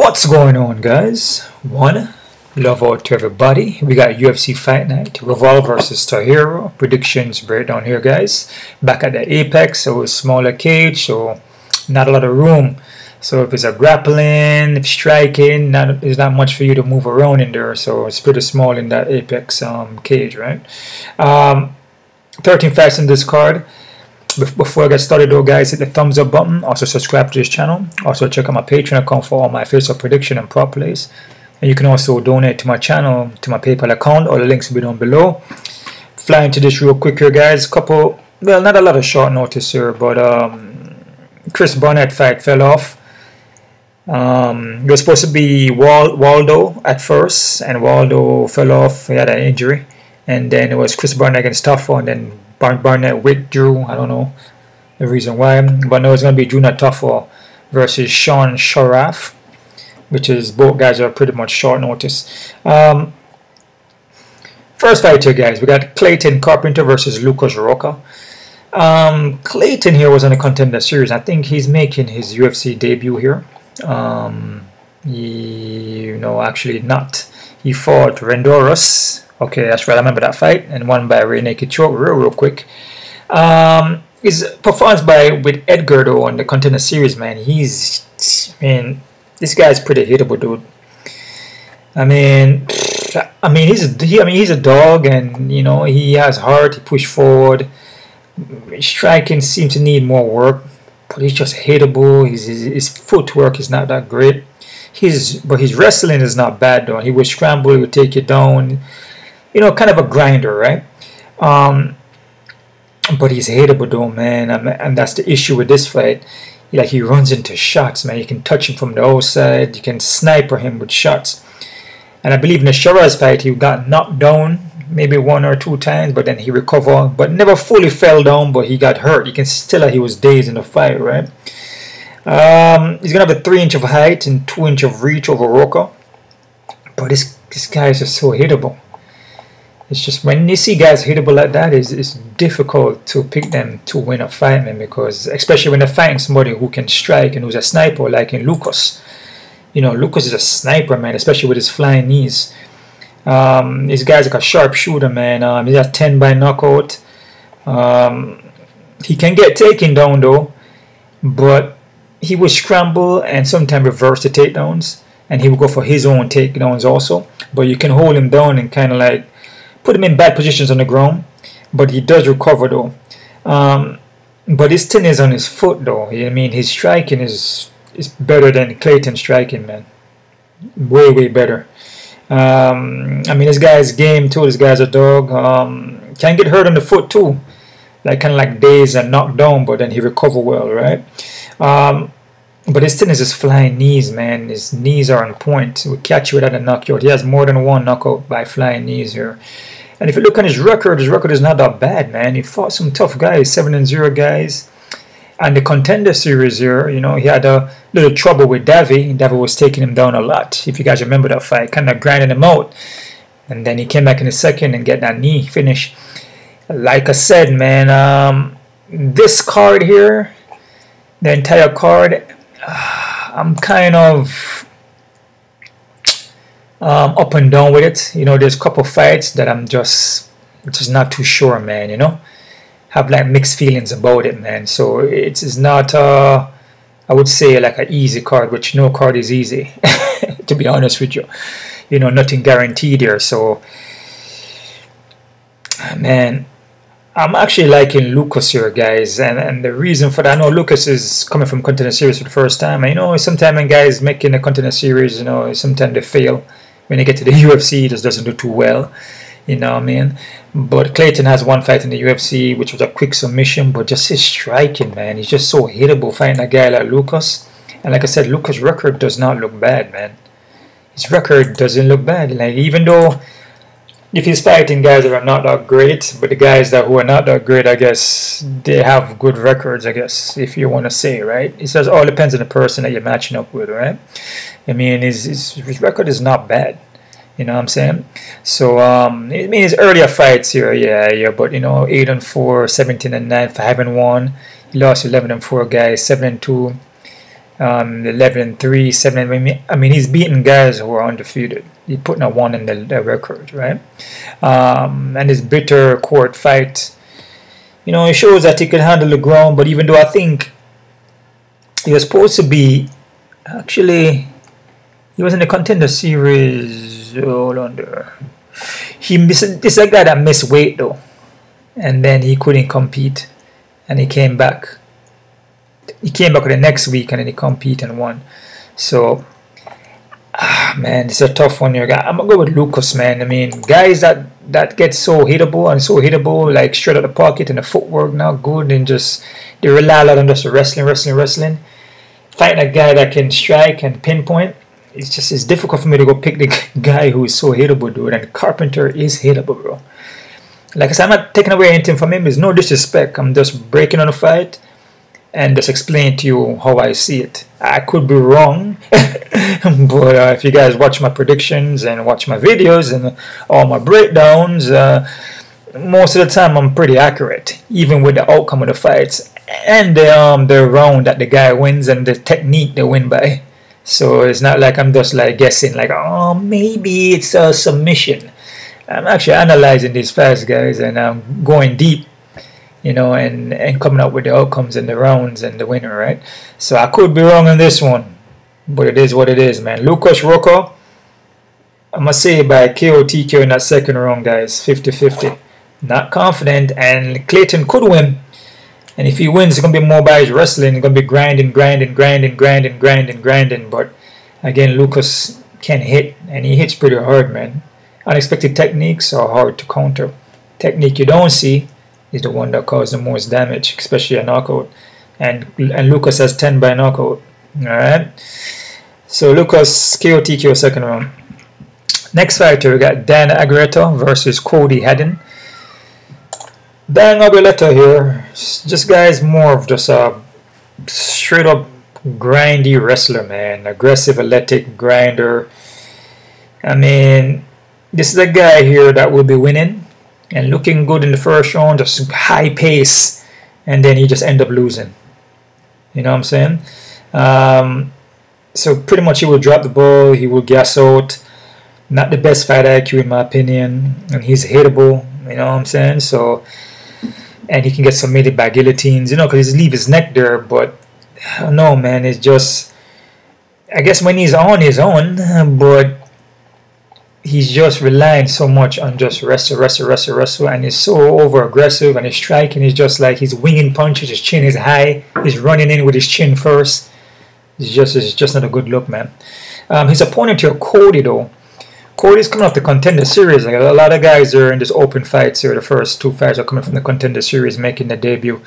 What's going on, guys? One, love out to everybody. We got UFC Fight Night, Royval versus Taira. Predictions breakdown here, guys. Back at the Apex, so it's smaller cage, so not a lot of room. So if it's a grappling, if striking, there's not much for you to move around in there. So it's pretty small in that Apex cage, right? 13 fights in this card. Before I get started though, guys, hit the thumbs up button. Also subscribe to this channel. Also check out my Patreon account for all my face-up prediction and prop plays. And you can also donate to my channel, to my PayPal account. All the links will be down below. Fly into this real quick here, guys. Couple, well, not a lot of short notice here, but Chris Barnett fight fell off. It was supposed to be Waldo at first, and Waldo fell off. He had an injury. And then it was Chris Barnett against Tafa, and then Barnett withdrew. I don't know the reason why, but no, it's going to be Junior Tafa versus Sean Sharaf, which is both guys are pretty much short notice. First fight here, guys, we got Clayton Carpenter versus Lucas Rocha. Clayton here was on the Contender Series. I think he's making his UFC debut here. Actually not. He fought Rendoros. Okay, that's right. I remember that fight, and won by rear naked choke, real quick. His performance with Edgar though on the Contender Series, man, this guy's pretty hittable, dude. He's a dog, and he has heart. He push forward. Striking seems to need more work, but he's just hittable. His footwork is not that great. But his wrestling is not bad though. He would scramble, he would take you down. Kind of a grinder, right? But he's hateable though, man, and that's the issue with this fight. Like, he runs into shots, man. You can touch him from the outside, you can sniper him with shots. And I believe in the Shiraz fight, he got knocked down maybe 1 or 2 times, but then he recovered, but never fully fell down, but he got hurt. You can still tell he was dazed in the fight, right? He's gonna have a 3-inch of height and 2-inch of reach over Rocha, but this guy is just so hittable. It's just when you see guys hittable like that, it's difficult to pick them to win a fight, man, because especially when they're fighting somebody who can strike and who's a sniper, like in Lucas. Lucas is a sniper, man, especially with his flying knees. This guy's like a sharpshooter, man. He's a 10 by knockout. He can get taken down though, but he will scramble and sometimes reverse the takedowns, and he will go for his own takedowns also. But you can hold him down and kind of like put him in bad positions on the ground, but he does recover though. But his thing is on his foot though. His striking is better than Clayton's striking, man. Way better. This guy's game too. This guy's a dog. Can get hurt on the foot too, like kind of like dazed and knocked down, but then he recover well, right? But his thing is his flying knees, man. His knees are on point. He will catch you without a knockout. He has more than 1 knockout by flying knees here. And if you look on his record is not that bad, man. He fought some tough guys, 7-0 guys. And the Contender Series here, he had a little trouble with Davy. Davy was taking him down a lot. If you guys remember that fight, kind of grinding him out. And then he came back in the second and get that knee finish. Like I said, man, this card here, the entire card, I'm kind of up and down with it. There's a couple fights that I'm just not too sure, man. Have like mixed feelings about it, man. So it's not I would say like an easy card, which no card is easy to be honest with you. Nothing guaranteed here. So man, I'm actually liking Lucas here, guys, and the reason for that, I know Lucas is coming from Contender Series for the first time. Sometimes when guys making a Contender Series, sometimes they fail. When they get to the UFC, it just doesn't do too well. But Clayton has 1 fight in the UFC, which was a quick submission, but just his striking, man, he's just so hittable fighting a guy like Lucas. And like I said, Lucas' record does not look bad, man. His record doesn't look bad. Like, even though if he's fighting guys that are not that great, but the guys who are not that great, I guess they have good records, I guess, if you want to say, right? It says all depends on the person that you're matching up with, right? His record is not bad. You know what I'm saying? So his earlier fights here, yeah, but 8-4, 17-9, 5-1. He lost 11-4 guys, 7-2. 11-3, 7. I mean, he's beating guys who are undefeated. He's putting a 1 in the record, right? And his bitter court fight, you know, it shows that he can handle the ground. But even though I think he was supposed to be, actually, he was in the Contender Series. Hold on there. This is a guy that missed weight though, and then he couldn't compete, and he came back. He came back the next week, and then he competed and won. So, man, it's a tough one here. I'm gonna go with Lucas, man. I mean, guys that get so hittable, like straight out the pocket, and the footwork not good, and just they rely a lot on just wrestling. Fighting a guy that can strike and pinpoint, it's difficult for me to go pick the guy who is so hittable, dude. And Carpenter is hittable, bro. Like I said, I'm not taking away anything from him. There's no disrespect. I'm just breaking on the fight and just explain to you how I see it. I could be wrong, but if you guys watch my predictions and watch my videos and all my breakdowns, most of the time I'm pretty accurate, even with the outcome of the fights and the round that the guy wins and the technique they win by. So it's not like I'm just like guessing, like, oh, maybe it's a submission. I'm actually analyzing these fights, guys, and I'm going deep, you know, and coming up with the outcomes and the rounds and the winner, right? So I could be wrong on this one, but it is what it is, man. Lucas Rocha, I'm going to say by KO TKO in that second round, guys, 50-50. Not confident, and Clayton could win. And if he wins, it's going to be more by his wrestling. It's going to be grinding. But again, Lucas can hit, and he hits pretty hard, man. Unexpected techniques are hard to counter. Technique you don't see is the one that causes the most damage, especially a knockout. And Lucas has 10 by knockout. Alright? So Lucas, KO TKO second round. Next fighter, we got Dan Agreta versus Cody Haddon. Dan Agreta here, just guys, more of just a straight up grindy wrestler, man. Aggressive, athletic grinder. I mean, this is a guy here that will be winning and looking good in the first round, just high pace, and then he just end up losing. You know what I'm saying? So pretty much he will drop the ball, he will gas out. Not the best fight IQ in my opinion, and he's hittable. You know what I'm saying? So. And he can get submitted by guillotines, you know, because he leave his neck there. But no, man, it's just, I guess when he's on, but he's just relying so much on just wrestle, and he's so over aggressive, and his striking is just like he's winging punches. His chin is high. He's running in with his chin first. It's just not a good look, man. His opponent here, Cody, though. Cody's coming off the Contender Series. Like a lot of guys are in this open fights here. The first two fights are coming from the Contender Series, making the debut.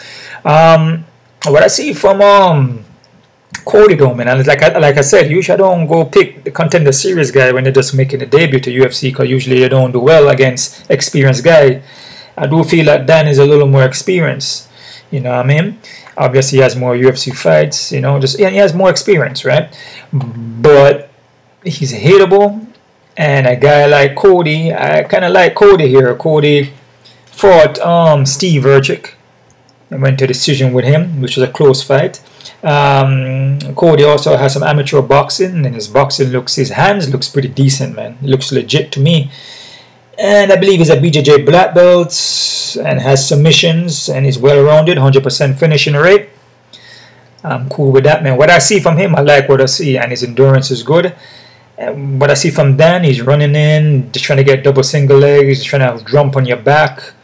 What I see from Cody though, man, and like I said, usually I don't go pick the Contender Series guy when they're just making a debut to UFC, because usually they don't do well against experienced guy. I do feel that Dan is a little more experienced. You know what I mean? Obviously, he has more UFC fights. You know, he has more experience, right? But he's hittable. And a guy like Cody, I kind of like Cody here. Cody fought Steve Erceg and went to decision with him, which was a close fight. Cody also has some amateur boxing, and his hands looks pretty decent, man. It looks legit to me. And I believe he's a BJJ black belt and has submissions and is well-rounded, 100% finishing rate. I'm cool with that, man. What I see from him, I like what I see, and his endurance is good. What I see from Dan, he's running in, just trying to get double single legs, just trying to jump on your back.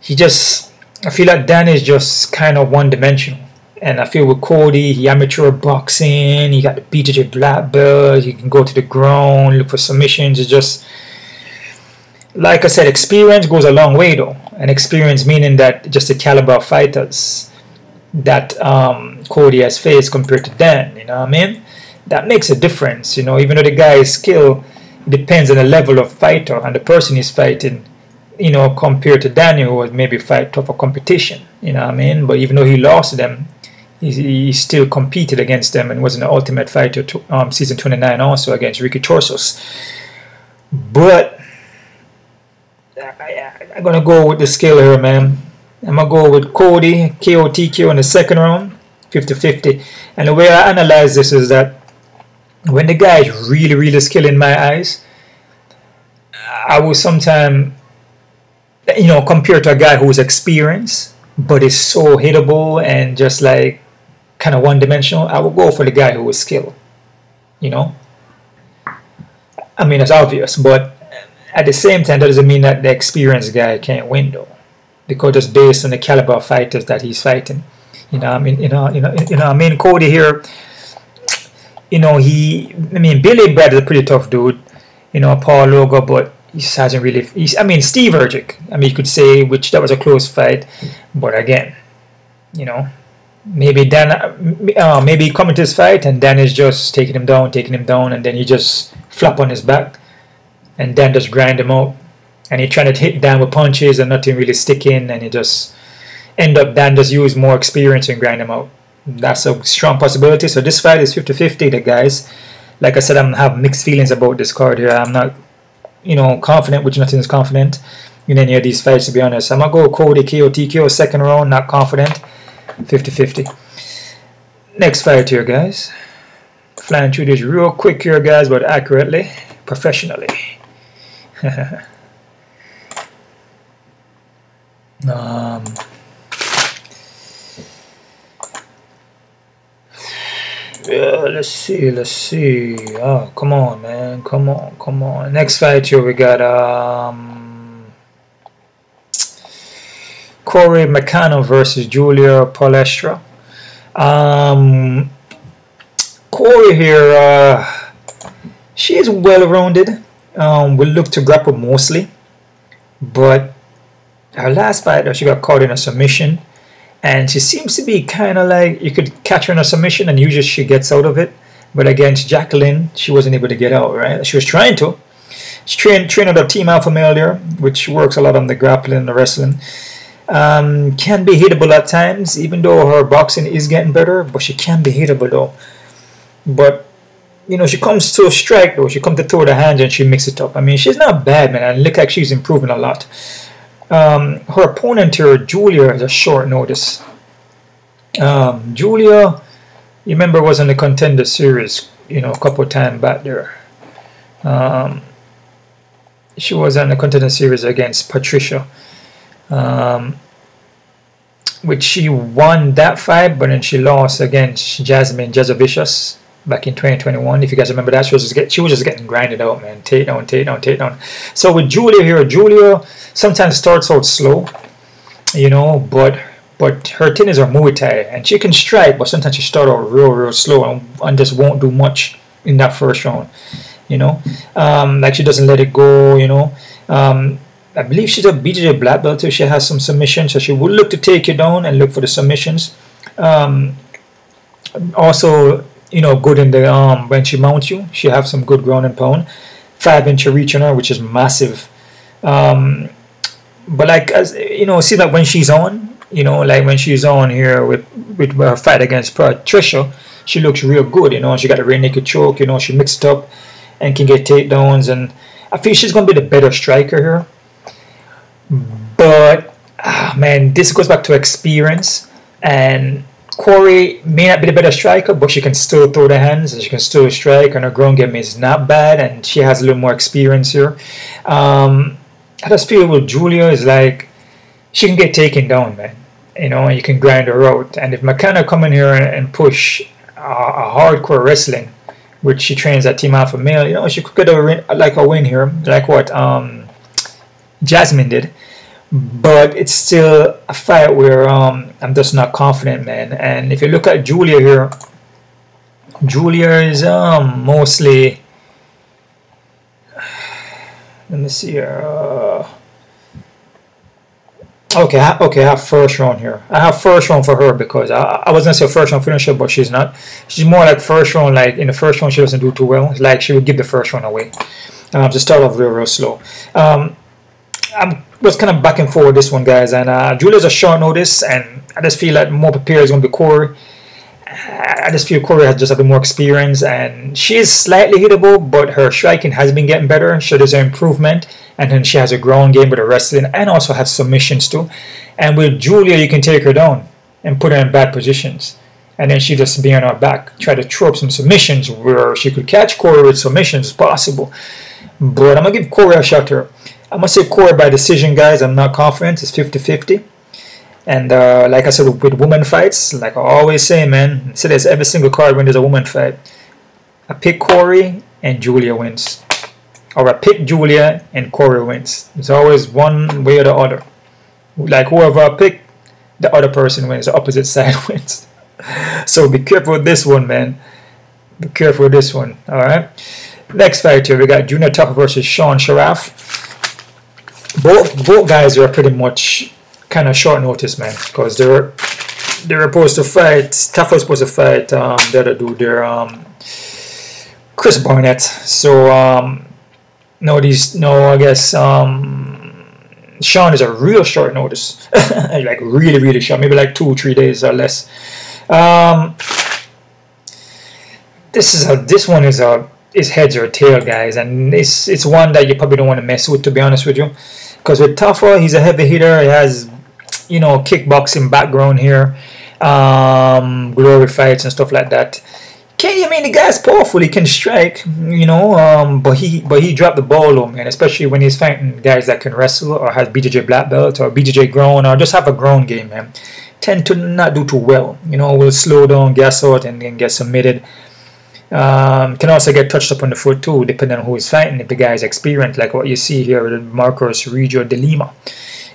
I feel like Dan is just kind of one-dimensional. And I feel with Cody, he amateur boxing, he got the BJJ black belt, he can go to the ground, look for submissions. It's just, like I said, experience goes a long way though. And experience meaning that just the caliber of fighters that Cody has faced compared to Dan, you know what I mean? That makes a difference, you know. Even though the guy's skill depends on the level of fighter and the person he's fighting, you know, compared to Daniel, who would maybe fight tougher competition, you know what I mean? But even though he lost them, he still competed against them and was an Ultimate Fighter season 29 also against Ricky Torsos. But I'm gonna go with the skill here, man. I'm gonna go with Cody, KO TKO in the second round. 50-50. And the way I analyze this is that when the guy is really, really skilled in my eyes, I will sometimes, you know, compare to a guy who's experienced but is so hittable and just like kind of one-dimensional. I will go for the guy who is skilled, you know. I mean, it's obvious, but at the same time, that doesn't mean that the experienced guy can't win, though, because just based on the caliber of fighters that he's fighting. You know, I mean, Cody here. You know, Billy Brad is a pretty tough dude. You know, Paul Logo, but he hasn't really. I mean, Steve Erceg. I mean, you could say that was a close fight, but again, you know, maybe maybe coming to this fight and Dan is just taking him down, and then he just flop on his back, and Dan just grind him out, and he trying to hit Dan with punches and nothing really sticking, and he just end up Dan just use more experience and grind him out. That's a strong possibility. So this fight is 50-50, the guys. Like I said, I have mixed feelings about this card here. I'm not, you know, confident, which nothing is confident in any of these fights, to be honest. I'm going to go Cody KO, TKO, second round, not confident. 50-50. Next fight here, guys. Flying through this real quick here, guys, but accurately, professionally. Yeah, let's see. Oh, come on, man. Come on. Next fight here, we got Cory McKenna versus Julia Palestra. Cory here, she is well-rounded. Will look to grapple mostly, but her last fight, she got caught in a submission. And she seems to be kind of like, you could catch her in a submission and usually she gets out of it. But against Jacqueline, she wasn't able to get out, right? She was trying to. She trained with a Team Alpha male there, which works a lot on the grappling and the wrestling. Can be hittable at times, even though her boxing is getting better. But she can be hittable though. But, you know, she comes to strike though. She comes to throw the hands and she mix it up. I mean, she's not bad, man. And look like she's improving a lot. Her opponent here, Julia, is a short notice. Julia, you remember, was in the Contender Series, you know, a couple of times back there. She was on the Contender Series against Patricia, which she won that fight, but then she lost against Jasmine Jazovicius back in 2021. If you guys remember that, she was just getting grinded out, man. Takedown. So with Julia here, Julia sometimes starts out slow, you know, but her thing is her Muay Thai, and she can strike, but sometimes she starts out real slow and just won't do much in that first round, you know. Like she doesn't let it go, you know. I believe she's a BJJ black belt too. She has some submissions, so she will look to take you down and look for the submissions. Also, you know, good in the when she mounts you, she have some good ground and pound. 5-inch reach on her, which is massive. But like, as you know, see that when she's on, you know, like when she's on here with her fight against Patricia, she looks real good, you know. She got a rear naked choke, you know. She mixed up and can get takedowns, and I feel she's gonna be the better striker here. But man, this goes back to experience, and Cory may not be the better striker, but she can still throw the hands and she can still strike, and her ground game is not bad, and she has a little more experience here. I just feel with Julia is like she can get taken down, man. You know, and you can grind her out. And if McKenna come in here and push a hardcore wrestling, which she trains at Team Alpha Male, you know, she could get a win here, like what Jasmine did. But it's still a fight where I'm just not confident, man. And if you look at Julia here, Julia is mostly, let me see here. Okay, I have first round here. I have first round for her because I was gonna say first round finisher, but she's not. She's more like first round. Like in the first round, she doesn't do too well. Like she would give the first round away. Just start off real slow. I was kind of back and forth this one, guys, and Julia's a short notice, and I just feel like more prepared is going to be Cory. I just feel Cory has just a bit more experience, and she is slightly hittable, but her striking has been getting better, so there's an improvement, and then she has a ground game with her wrestling, and also has submissions too. And with Julia, you can take her down and put her in bad positions, and then she just be on her back, try to throw up some submissions where she could catch Cory with submissions possible. But I'm going to give Cory a shot here. I'm going to say Cory by decision, guys. I'm not confident. It's 50-50. And like I said, with women fights, like I always say, man, so there's every single card when there's a woman fight. I pick Cory and Julia wins. Or I pick Julia and Cory wins. It's always one way or the other. Like whoever I pick, the other person wins. The opposite side wins. So be careful with this one, man. Be careful with this one. Alright. Next fight here, we got Junior Tafa versus Sean Sharaf. Both guys are pretty much kind of short notice, man. Because they're supposed to fight. Tafa was supposed to fight the other dude there, Chris Barnett. So I guess Sean is a real short notice. Like really short, maybe like 2-3 days or less. This one is heads or tail, guys, and it's one that you probably don't want to mess with, to be honest with you, because with Tafa, he's a heavy hitter. He has, you know, kickboxing background here, glory fights and stuff like that. The guy's powerful. He can strike, you know, but he dropped the ball though, man. Especially when he's fighting guys that can wrestle or has BJJ black belt or BJJ grown or just have a grown game, man. Tend to not do too well, you know. Will slow down, gas out, and then get submitted. Can also get touched up on the foot too, depending on who is fighting. If the guy is experienced, like what you see here with Marcos Regio de Lima,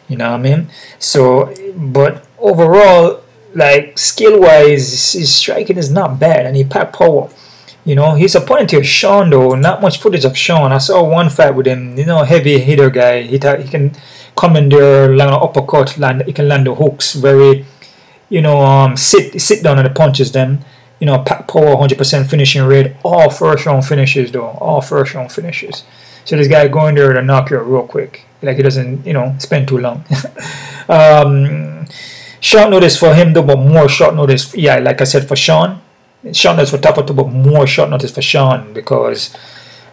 you know what I mean. So, but overall, like skill-wise, his striking is not bad, and he packed power. You know, his opponent here, Sean, though, not much footage of Sean. I saw one fight with him, you know, heavy hitter guy. He can come in there, land an uppercut, he can land the hooks, very, you know, sit down on the punches then. You know, pack power, 100% finishing rate. All first round finishes though. All first round finishes. So this guy going there to knock you out real quick. Like he doesn't, you know, spend too long. Short notice for him though, but more short notice. Yeah, like I said, for Sean. Short notice for Tafa too, but more short notice for Sean, because,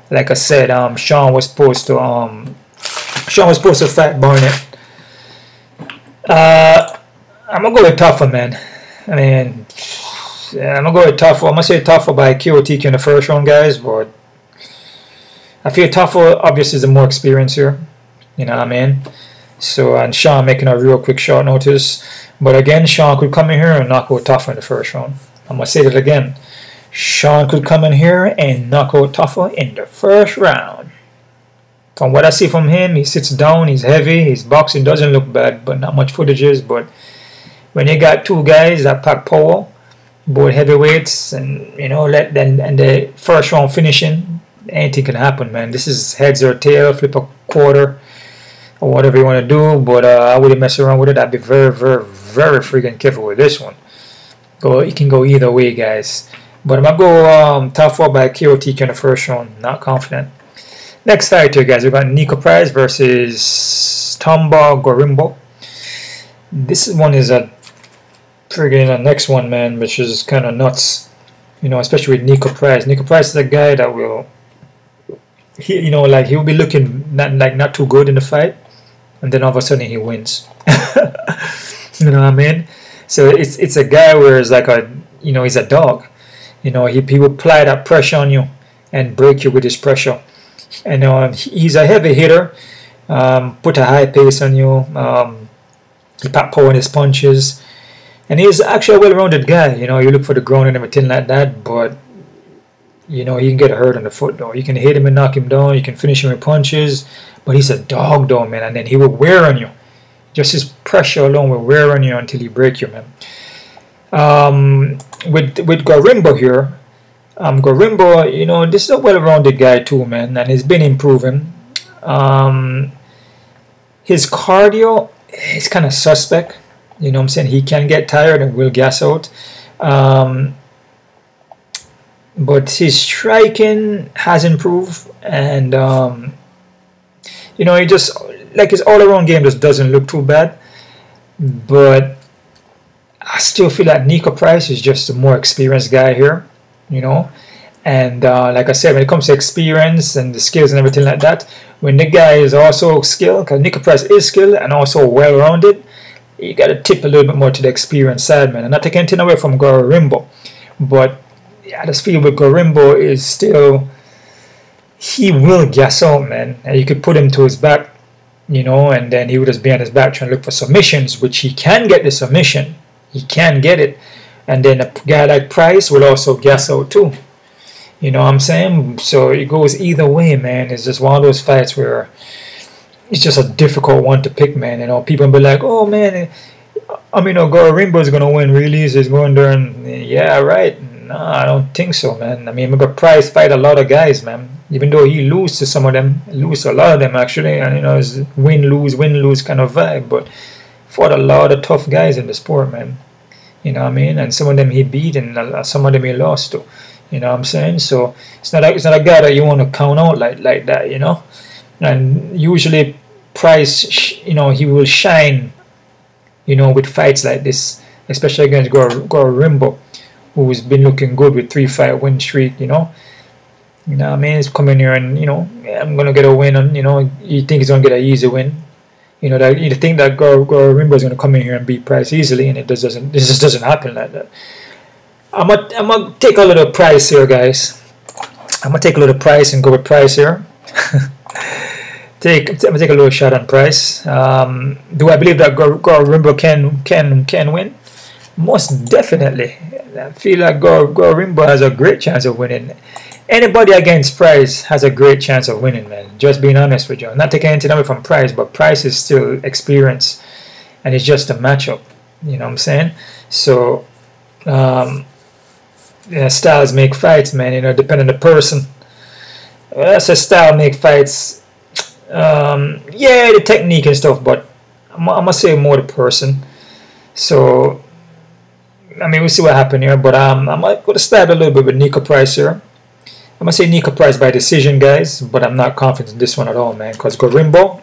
like I said, Sean was supposed to fight Barnett. I'm gonna go with Tafa, man. I mean, yeah, I'm gonna go with Tafa. I'm gonna say Tafa by KOTK in the first round, guys. But I feel Tafa obviously is the more experienced here. You know what I mean? So, and Sean making a real quick short notice. But again, Sean could come in here and knock out Tafa in the first round. I'm gonna say that again. Sean could come in here and knock out Tafa in the first round. From what I see from him, he sits down, he's heavy, his boxing doesn't look bad, but not much footage is. But when you got two guys that pack power, both heavyweights, and you know, and the first round finishing, anything can happen, man. This is heads or tail, flip a quarter, or whatever you want to do. But I wouldn't mess around with it. I'd be very freaking careful with this one. It can go either way, guys. But I'm gonna go Tafa by KOTK in the first round. Not confident. Next fight here, guys. We got Niko Price versus Tomba Gorimbo. This one is a friggin' the next one, man, which is kind of nuts, you know, especially with Niko Price. Niko Price is a guy that will, you know, like he'll be looking not too good in the fight, and then all of a sudden he wins. You know what I mean? So it's a guy where it's like a, you know, he's a dog. You know, he will apply that pressure on you and break you with his pressure. And he's a heavy hitter. Put a high pace on you. He pack power in his punches. And he's actually a well-rounded guy. You know, you look for the ground and everything like that. But, you know, he can get hurt on the foot, though. You can hit him and knock him down. You can finish him with punches. But he's a dog, though, man. And then he will wear on you. Just his pressure alone will wear on you until he break you, man. With Gorimbo here, Gorimbo, you know, this is a well-rounded guy too, man, and he's been improving. His cardio is kind of suspect, you know what I'm saying? He can get tired and will gas out. But his striking has improved, and you know, he just, like, his all-around game just doesn't look too bad. But I still feel like Niko Price is just a more experienced guy here, you know. And like I said, when it comes to experience and the skills and everything like that, when the guy is also skilled, because Niko Price is skilled and also well-rounded, you got to tip a little bit more to the experienced side, man. I'm not taking anything away from Gorimbo, but yeah, I just feel with Gorimbo is still, he will gas out, man. And you could put him to his back, you know, and then he would just be on his back trying to look for submissions, which he can get the submission. He can get it. And then a guy like Price will also gas out too. You know what I'm saying? So it goes either way, man. It's just one of those fights where it's just a difficult one to pick, man. You know, people will be like, oh, man, I mean, Gorimbo is going to win, really? He's going there and, yeah, right. No, I don't think so, man. I mean, remember Price fight a lot of guys, man. Even though he lose to some of them, lose to a lot of them, actually. And, you know, it's win-lose kind of vibe. But fought a lot of tough guys in the sport, man. You know what I mean? And some of them he beat and some of them he lost to. You know what I'm saying? So it's not a guy that you want to count out like that, you know? And usually Price, you know, he will shine, you know, with fights like this, especially against Gorimbo, who's been looking good with 3-fight win streak, you know? You know what I mean? He's coming here and, you know, I'm going to get a win, and, you know, you think he's going to get an easy win. You know, that you think that Gorimbo is going to come in here and beat Price easily, and this just doesn't happen like that. I'm gonna take a little Price here, guys. I'm gonna take a little Price and go with Price here. I'm gonna take a little shot on Price. Do I believe that Gorimbo can win? Most definitely. I feel like Gorimbo has a great chance of winning. Anybody against Price has a great chance of winning, man. Just being honest with you. I'm not taking anything away from Price, but Price is still experienced, and it's just a matchup. You know what I'm saying? So, yeah, styles make fights, man. You know, depending on the person. That's a style make fights. Yeah, the technique and stuff, but I'm gonna say more the person. So, I mean, we'll see what happens here. But I'm gonna stab a little bit with Niko Price here. I'm gonna say Niko Price by decision, guys, but I'm not confident in this one at all, man, because Gorimbo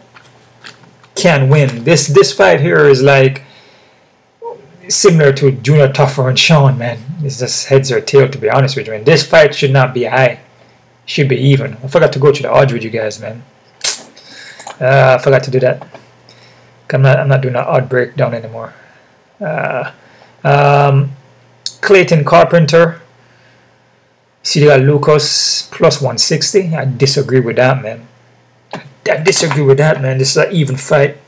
can win. This fight here is like similar to Junior Taffer and Sean, man. It's just heads or tail, to be honest with you. And this fight should not be high. Should be even. I forgot to go to the odds with you guys, man. I forgot to do that. I'm not doing an odd breakdown anymore. Clayton Carpenter. See, they got Lucas plus 160. I disagree with that, man. I disagree with that, man. This is an even fight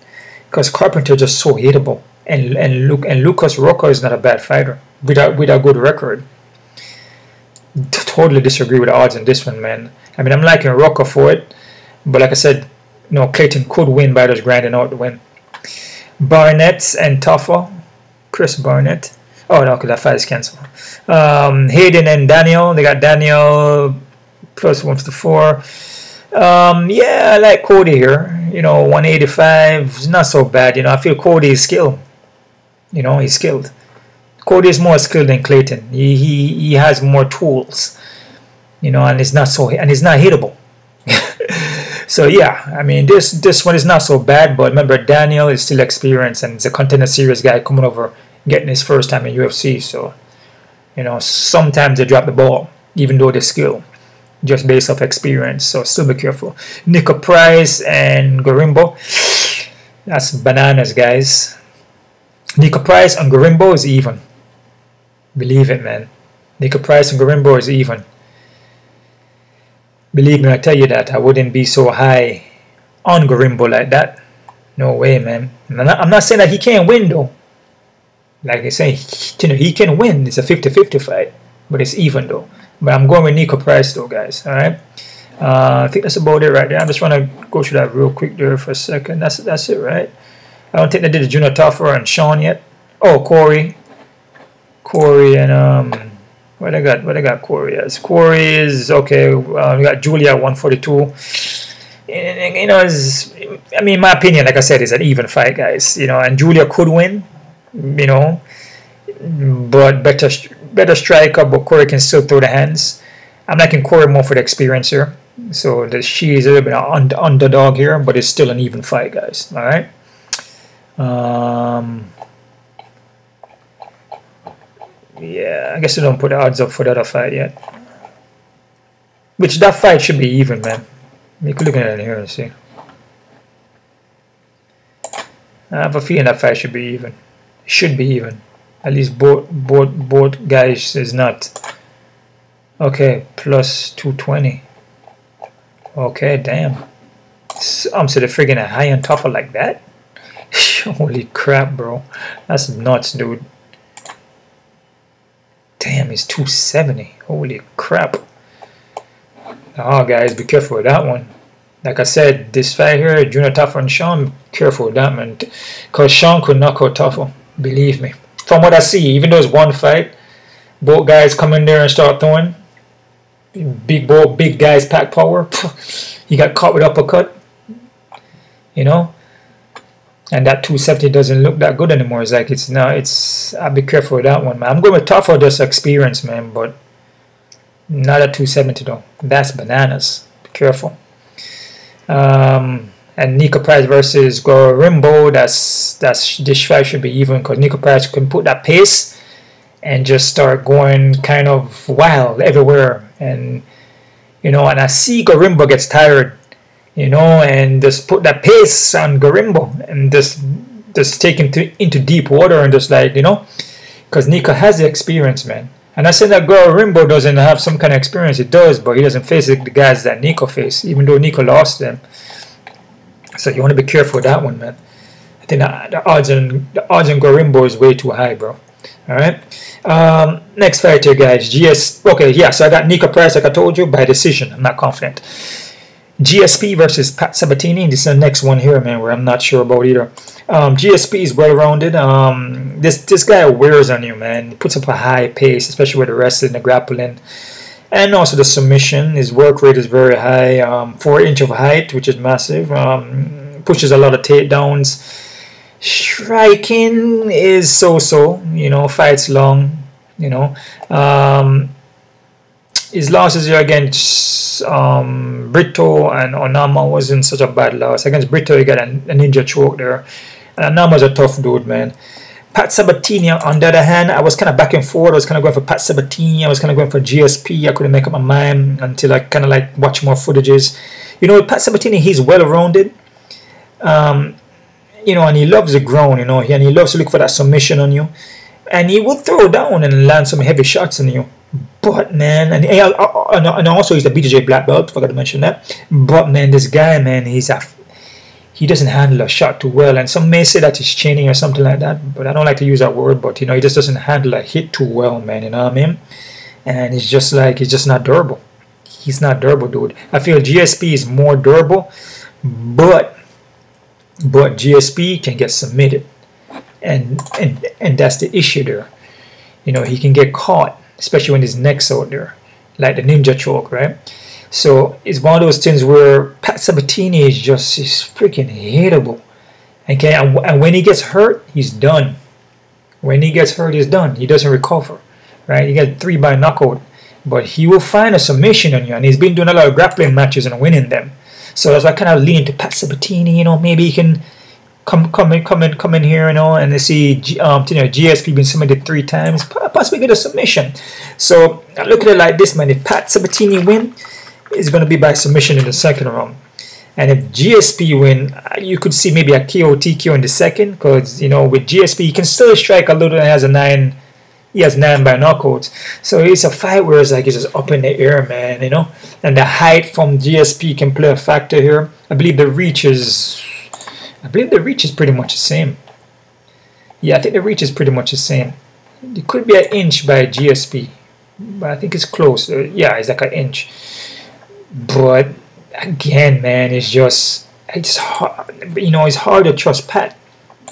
because Carpenter is just so hittable. And Lucas Rocha is not a bad fighter with a good record. Totally disagree with the odds on this one, man. I mean, I'm liking Rocha for it, but like I said, you know, Clayton could win by just grinding out the win. Barnett and Tafa, Chris Barnett. Oh no, because that fight is cancelled. Hayden and Daniel. They got Daniel plus 154. Yeah, I like Cody here. You know, 185 is not so bad. You know, I feel Cody is skilled. You know, he's skilled. Cody is more skilled than Clayton. He has more tools. You know, and he's not hittable. So yeah, I mean, this one is not so bad. But remember, Daniel is still experienced and he's a contender series guy coming over, getting his first time in UFC. So, you know, sometimes they drop the ball, even though they're skilled, just based off experience. So still be careful. Niko Price and Gorimbo. That's bananas, guys. Niko Price and Gorimbo is even. Believe it, man. Niko Price and Gorimbo is even. Believe me, I tell you that. I wouldn't be so high on Gorimbo like that. No way, man. I'm not saying that he can't win, though. Like I say, you know, he can win. It's a 50-50 fight. But it's even, though. But I'm going with Niko Price, though, guys. Alright? I think that's about it right there. I'm just trying to go through that real quick there for a second. That's it, right? I don't think they did the Junior Taffer and Sean yet. Oh, Corey and what I got Corey as. Corey is okay. We got Julia at 142. And, you know, I mean, my opinion, like I said, is an even fight, guys. You know, and Julia could win. You know, but better striker, but Corey can still throw the hands. I'm liking Corey more for the experience here. So she is a little bit of underdog here, but it's still an even fight, guys. All right. Yeah, I guess I don't put the odds up for the other fight yet. Which that fight should be even, man. You can look at it here and see. I have a feeling that fight should be even. Should be even. At least both guys is not. Okay, plus 220. Okay, damn. So they're friggin' a high on Tafa like that? Holy crap, bro. That's nuts, dude. Damn, he's 270. Holy crap. Oh, guys, be careful with that one. Like I said, this fight here, Junior Tafa and Sean, careful with that, man. Because Sean could knock out Tafa. Believe me. From what I see, even though it's one fight, both guys come in there and start throwing. Big guys pack power. He got caught with uppercut. You know? And that 270 doesn't look that good anymore. It's like it's now. I'll be careful with that one, man. I'm going with Tafa just experience, man, but not at 270 though. That's bananas. Be careful. And Niko Price versus Gorimbo. This fight should be even because Niko Price can put that pace and just start going kind of wild everywhere. And you know, and I see Gorimbo gets tired. You know, and just put that pace on Gorimbo and just take him into deep water and just like, you know, because Niko has the experience, man. And I said that Gorimbo doesn't have some kind of experience. He does, but he doesn't face the guys that Niko faced, even though Niko lost them. So you want to be careful with that one, man. I think the odds on Gorimbo is way too high, bro. All right. Next fight here, guys. Okay, yeah. So I got Niko Price, like I told you, by decision. I'm not confident. GSP versus Pat Sabatini. This is the next one here, man, where I'm not sure about either. GSP is well-rounded. This guy wears on you, man. He puts up a high pace, especially with the wrestling, the grappling, and also the submission. His work rate is very high. 4 inch of height, which is massive. Pushes a lot of takedowns. Striking is so-so. You know, fights long. You know. His losses here against Brito and Onama wasn't such a bad loss. Against Brito, he got a ninja choke there. And Onama's a tough dude, man. Pat Sabatini, on the other hand, I was kind of back and forth. I was kind of going for Pat Sabatini. I was kind of going for GSP. I couldn't make up my mind until I kind of like watch more footages. You know, Pat Sabatini, he's well-rounded. You know, and he loves the ground, you know, and he loves to look for that submission on you. And he will throw down and land some heavy shots on you. But man, and also he's a BJJ black belt. Forgot to mention that. But man, this guy, man, he doesn't handle a shot too well. And some may say that he's chaining or something like that. But I don't like to use that word. But you know, he just doesn't handle a hit too well, man. You know what I mean? And he's just not durable. He's not durable, dude. I feel GSP is more durable, but GSP can get submitted, and that's the issue there. You know, he can get caught, especially when his neck's out there, like the ninja choke, right? So it's one of those things where Pat Sabatini is freaking hittable. And when he gets hurt, he's done. When he gets hurt, he's done. He doesn't recover, right? He got 3 by knockout, but he will find a submission on you, and he's been doing a lot of grappling matches and winning them. So that's why I kind of lean to Pat Sabatini. You know, maybe he can come in here, you know, and they see GSP been submitted 3 times, possibly get a submission. So I look at it like this, man. If Pat Sabatini win, it's going to be by submission in the second round. And if GSP win, you could see maybe a KO TKO in the second, because you know with GSP he can still strike a little and has a 9. He has 9 by knockouts. So it's a fight where it's like it's just up in the air, man, you know. And the height from GSP can play a factor here. I believe the reach is pretty much the same. Yeah, I think the reach is pretty much the same. It could be an inch by GSP, but I think it's close. Yeah, it's like an inch. But again, man, it's hard, you know, it's hard to trust Pat,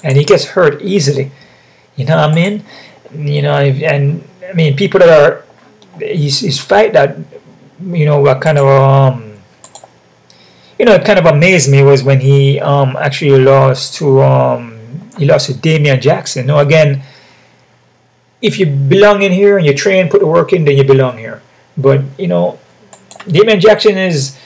and he gets hurt easily. You know what I mean? You know, and I mean people that are his fight that you know what kind of you know, it kind of amazed me was when he actually lost to Damian Jackson. You know, again, if you belong in here and you train, put the work in, then you belong here. But you know, Damian Jackson is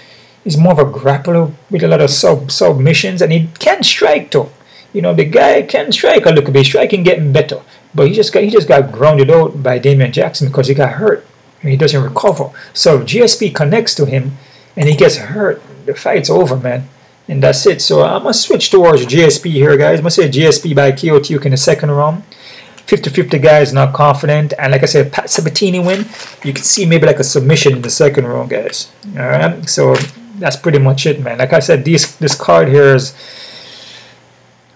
more of a grappler with a lot of submissions, and he can strike too. You know, the guy can strike a little bit. Striking getting better, but he just got grounded out by Damian Jackson because he got hurt and he doesn't recover. So if GSP connects to him and he gets hurt, the fight's over, man. And that's it. So I'm going to switch towards GSP here, guys. I'm going to say GSP by KO in the second round. 50-50 guys, not confident. And like I said, Pat Sabatini win. You can see maybe like a submission in the second round, guys. Alright, so that's pretty much it, man. Like I said, this card here is...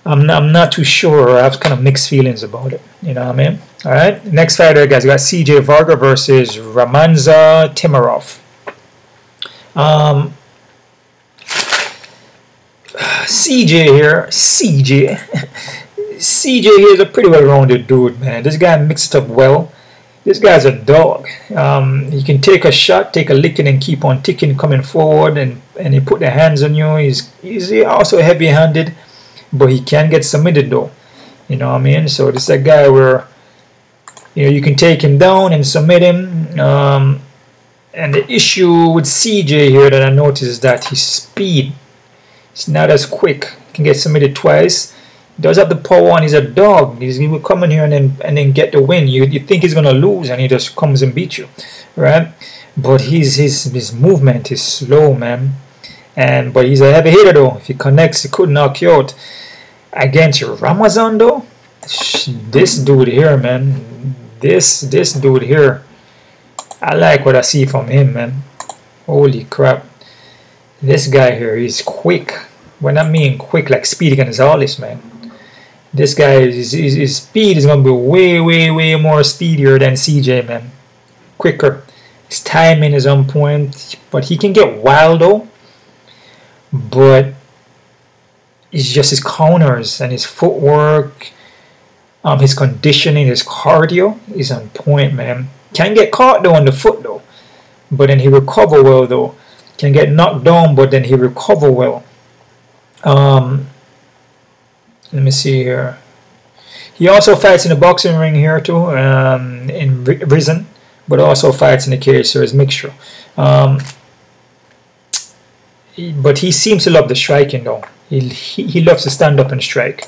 I'm not too sure. I have kind of mixed feelings about it. You know what I mean? Alright, next fighter, guys. We got CJ Varga versus Ramazan Temirov. CJ here. CJ here is a pretty well-rounded dude, man. This guy mixed it up well. This guy's a dog. He can take a shot, take a licking, and keep on ticking, coming forward, and he put the hands on you. He's also heavy-handed, but he can get submitted though. You know what I mean? So this is a guy where you can take him down and submit him. And the issue with CJ here that I noticed is that his speed is not as quick. He can get submitted twice. He does have the power, and he's a dog. He will come in here and then get the win. You think he's gonna lose, and he just comes and beats you, right? But his movement is slow, man. But he's a heavy hitter though. If he connects, he could knock you out. Against Ramazan though, this dude here, man. This dude here, I like what I see from him, man. Holy crap. This guy here, he's quick. When I mean quick, like Speedy Gonzalez, man. This guy, his speed is going to be way more speedier than CJ, man. Quicker. His timing is on point. But he can get wild, though. But it's just his counters and his footwork. His conditioning, his cardio is on point, man. Can get caught, though, on the foot, though. But then he recover well, though. Can get knocked down, but then he recover well. Let me see here. He also fights in the boxing ring here too, in Risen, but also fights in the cage, so it's mixture. But he seems to love the striking though. He loves to stand up and strike.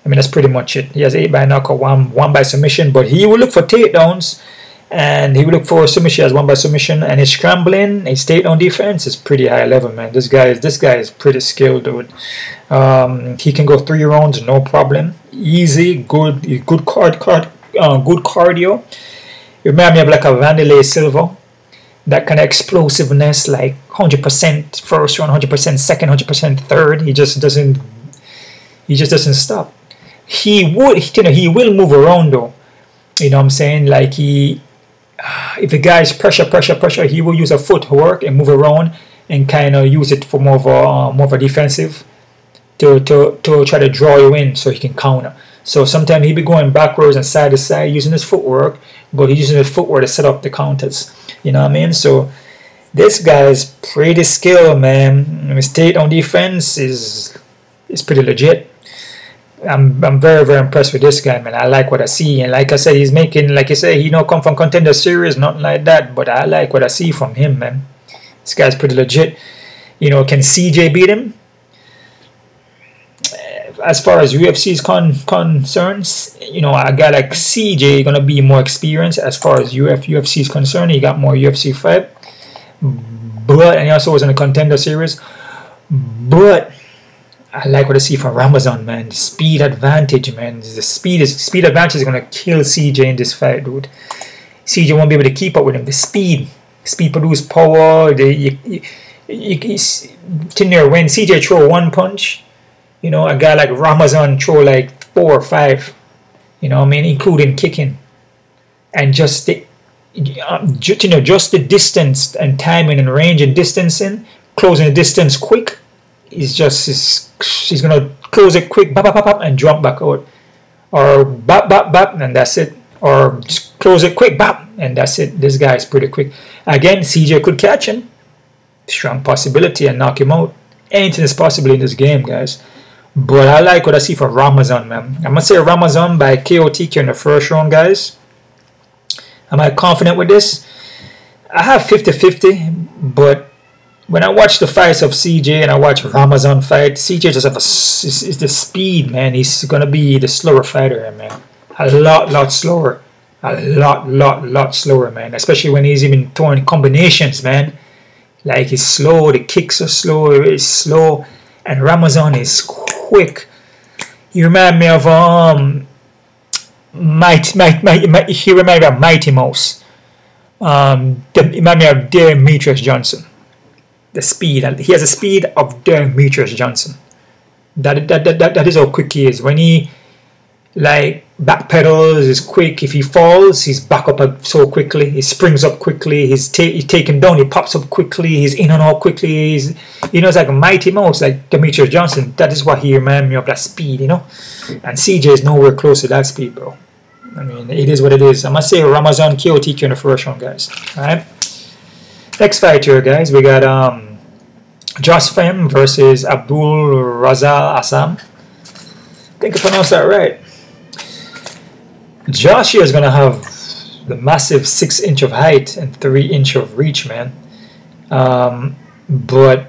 I mean, that's pretty much it. He has 8 by knockout, 1 by submission, but he will look for takedowns. And he will look for submission as 1 by submission, and his scrambling, his takedown defense is pretty high level, man. This guy is pretty skilled, dude. He can go 3 rounds, no problem. Easy, good cardio. You remind me of like a Vanderlei Silva, that kind of explosiveness, like 100% first round, 100% second, 100% third. He just doesn't stop. He will move around though. You know what I'm saying? Like if the guy's pressure, he will use a footwork and move around and kind of use it for more of a defensive to try to draw you in so he can counter. So sometimes he'll be going backwards and side to side using his footwork, but he's using his footwork to set up the counters. You know what I mean? So this guy's pretty skilled, man. His takedown defense is pretty legit. I'm very impressed with this guy, man. I like what I see, and like I said, he's making, like you say, he don't come from Contender Series, nothing like that. But I like what I see from him, man. This guy's pretty legit. Can CJ beat him? As far as UFC is concerns, a guy like CJ gonna be more experienced as far as UFC is concerned. He got more UFC fight, and he also was in a Contender Series, but I like what I see from Ramazan, man. The speed advantage, man. The speed advantage is gonna kill CJ in this fight, dude. CJ won't be able to keep up with him. The speed produce power. When CJ throw 1 punch, a guy like Ramazan throw like 4 or 5. You know what I mean, including kicking, and just the distance and timing and range and distancing, closing the distance quick. He's gonna close it quick, bap, bap, bap, and drop back out, or bap, bap, bap, and that's it, or just close it quick, bap, and that's it. This guy is pretty quick. Again, CJ could catch him, strong possibility, and knock him out. Anything is possible in this game, guys. But I like what I see from Ramazan, man. I'm gonna say Ramazan by KO in the first round, guys. Am I confident with this? I have 50-50, but when I watch the fights of CJ and I watch Ramazan fight, CJ just have is the speed, man. He's gonna be the slower fighter, man. A lot slower. A lot slower, man. Especially when he's even throwing combinations, man. Like he's slow, the kicks are slow, it's slow. and Ramazan is quick. He remind me of he remind me of Mighty Mouse. He remind me of Demetrius Johnson. The speed, he has the speed of Demetrius Johnson. That is how quick he is. When he like backpedals, is quick. If he falls, he's back up so quickly. He springs up quickly. He's taken down. He pops up quickly. He's in and out quickly. He's, you know, it's like a Mighty Mouse, like Demetrius Johnson. That is what he reminds me of, that speed, you know. And CJ is nowhere close to that speed, bro. I mean, it is what it is. I must say, Ramazan KO TQ in the first round, guys. All right. Next fight here, guys. We got Josh Fem versus Abdul Razak Assam. I think I pronounced that right. Josh here is going to have the massive 6-inch of height and 3-inch of reach, man. But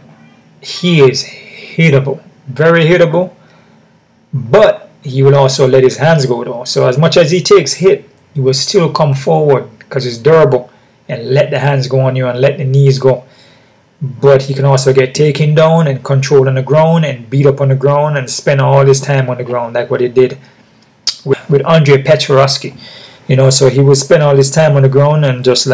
he is hittable. Very hittable. But he will also let his hands go, though. So as much as he takes hit, he will still come forward because he's durable and let the hands go on you and let the knees go. But he can also get taken down and controlled on the ground and beat up on the ground and spend all his time on the ground, like what he did with Andre Petroski, you know. So he would spend all his time on the ground and just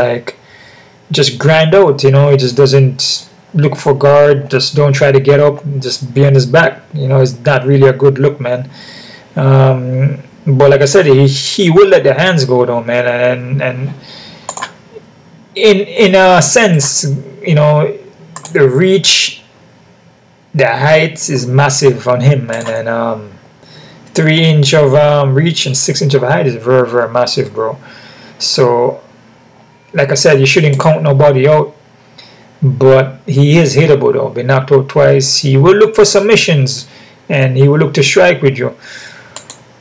grind out, you know. He just doesn't look for guard, just don't try to get up, just be on his back, you know. It's not really a good look, man. But like I said, he will let the hands go, though, man. And in a sense, you know, the reach, the height is massive on him, man. And 3-inch of reach and 6-inch of height is very, very massive, bro. So like I said, you shouldn't count nobody out, but he is hittable, though. Been knocked out twice. He will look for submissions and he will look to strike with you.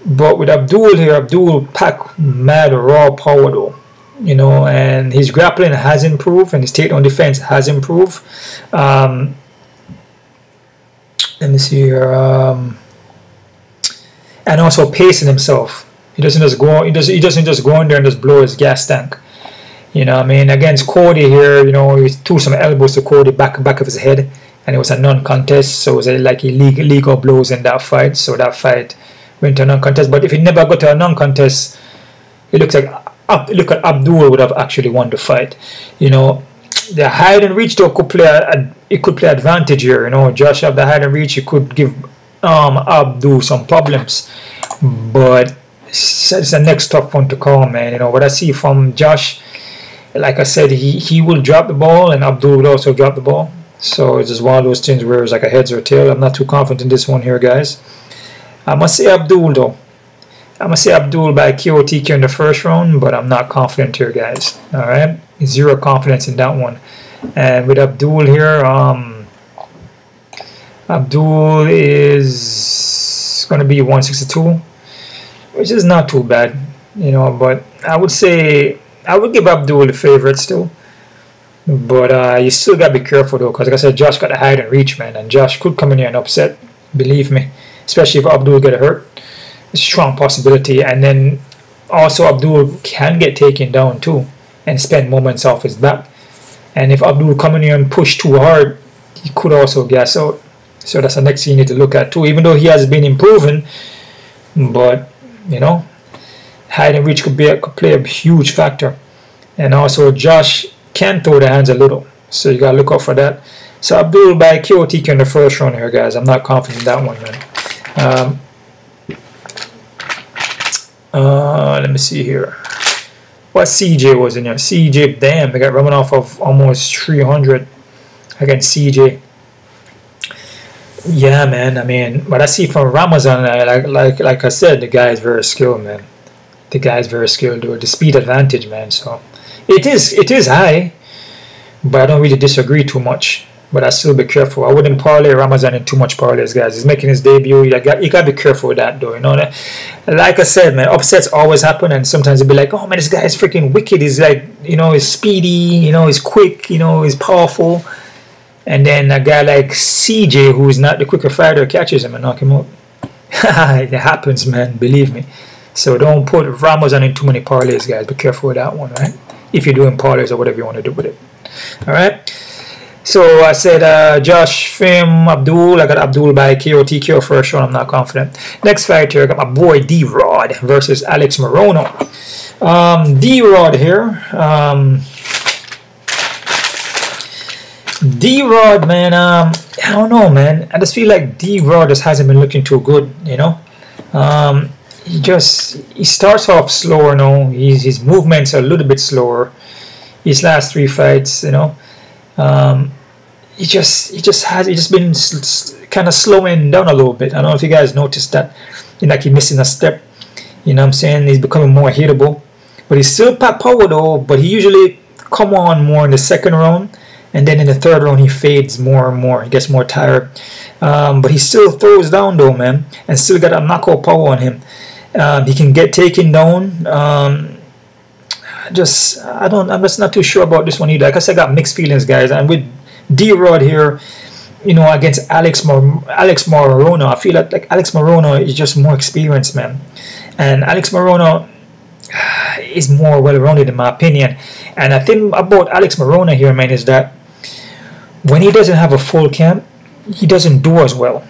But with Abdul here, Abdul pack mad raw power, though, you know, and his grappling has improved and his takedown defense has improved. Let me see here. And also pacing himself. He doesn't just go. He doesn't just go in there and just blow his gas tank. You know what I mean? Against Cody here, you know, he threw some elbows to Cody back of his head, and it was a non-contest. So it was like illegal blows in that fight. So that fight went to a non-contest. But if he never got to a non-contest, it looks like look at Abdul would have actually won the fight. You know, the height and reach, though, could play advantage here. You know, Josh have the height and reach. He could give Abdul some problems, but it's the next tough one to call, man. You know what I see from Josh, like I said, he will drop the ball and Abdul will also drop the ball. So it's just one of those things where it's like a heads or tail. I'm not too confident in this one here, guys. I must say Abdul, though. I'm going to say Abdul by KO TQ in the first round, but I'm not confident here, guys. Alright? Zero confidence in that one. And with Abdul here, Abdul is going to be 162, which is not too bad, you know, but I would say, I would give Abdul the favorite still. But you still got to be careful, though, because like I said, Josh got the height and reach, man, and Josh could come in here and upset, believe me, especially if Abdul get hurt. It's a strong possibility. And then also Abdul can get taken down too and spend moments off his back. And if Abdul come in here and push too hard, he could also gas out. So that's the next thing you need to look at too, even though he has been improving. But, you know, height and reach could play a huge factor. And also Josh can throw the hands a little, so you gotta look out for that. So Abdul by KO TQ in the first round here, guys. I'm not confident in that one, man. Let me see here. What CJ was in here? CJ, damn, they got running off of almost 300 against CJ. Yeah, man. I mean, what I see from Ramazan, like I said, the guy is very skilled, man. The guy is very skilled, dude. The speed advantage, man. So it is high, but I don't really disagree too much. But I still be careful. I wouldn't parlay Ramazan in too much parlays, guys. He's making his debut. You got to be careful with that, though. You know, like I said, man, upsets always happen, and sometimes it'll be like, oh man, this guy is freaking wicked. He's like, you know, he's speedy. You know, he's quick. You know, he's powerful. And then a guy like CJ, who is not the quicker fighter, catches him and knock him out. It happens, man. Believe me. So don't put Ramazan in too many parlays, guys. Be careful with that one, right? If you're doing parlays or whatever you want to do with it. All right. So I said Josh Fim Abdul. I got Abdul by KO TKO first round. I'm not confident. Next fight here, I got my boy D-Rod versus Alex Morono. D-Rod here. D-Rod, man, I don't know, man. I just feel like D-Rod just hasn't been looking too good, you know. He starts off slower now. His movements are a little bit slower. His last 3 fights, you know, he just been kind of slowing down a little bit. I don't know if you guys noticed that. You know, like he's missing a step. You know what I'm saying? He's becoming more hittable, but he's still packed power though. But he usually come on more in the second round, and then in the third round he fades more and more. He gets more tired, but he still throws down though, man, and still got a knockout power on him. He can get taken down. I'm just not too sure about this one either. Like I said, I got mixed feelings, guys. And with D-Rod here, you know, against Alex Morono, I feel like Alex Morono is just more experienced, man. And Alex Morono is more well-rounded in my opinion. And the thing about Alex Morono here, man, is that when he doesn't have a full camp, he doesn't do as well.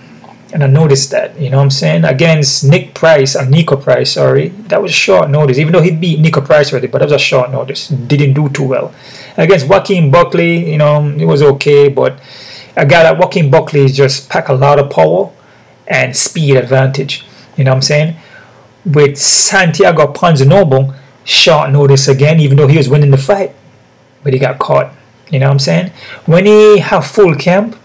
And I noticed that, you know what I'm saying? Against Niko Price, sorry, that was short notice. Even though he beat Niko Price already, but that was a short notice. Didn't do too well. Against Joaquin Buckley, you know, it was okay, but a guy like Joaquin Buckley just pack a lot of power and speed advantage. You know what I'm saying? With Santiago Ponzinibbio, short notice again, even though he was winning the fight, but he got caught. You know what I'm saying? When he have full camp